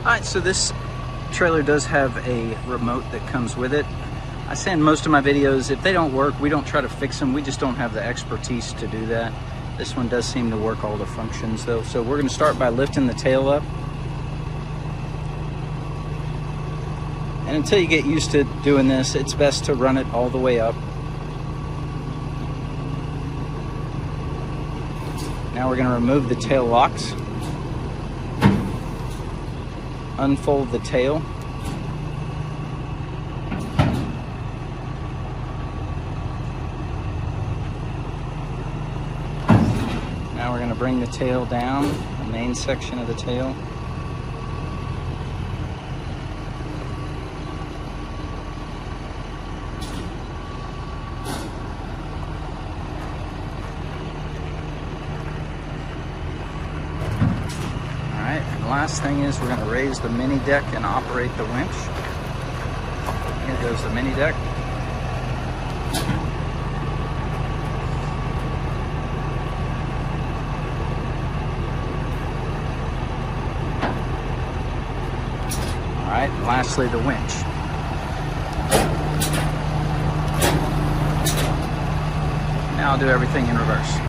Alright, so this trailer does have a remote that comes with it. I say in most of my videos, if they don't work, we don't try to fix them. We just don't have the expertise to do that. This one does seem to work all the functions though. So we're going to start by lifting the tail up. And until you get used to doing this, it's best to run it all the way up. Now we're going to remove the tail locks. Unfold the tail. Now we're going to bring the tail down, the main section of the tail. And last thing is we're going to raise the mini deck and operate the winch. Here goes the mini deck. Alright, and lastly the winch. Now I'll do everything in reverse.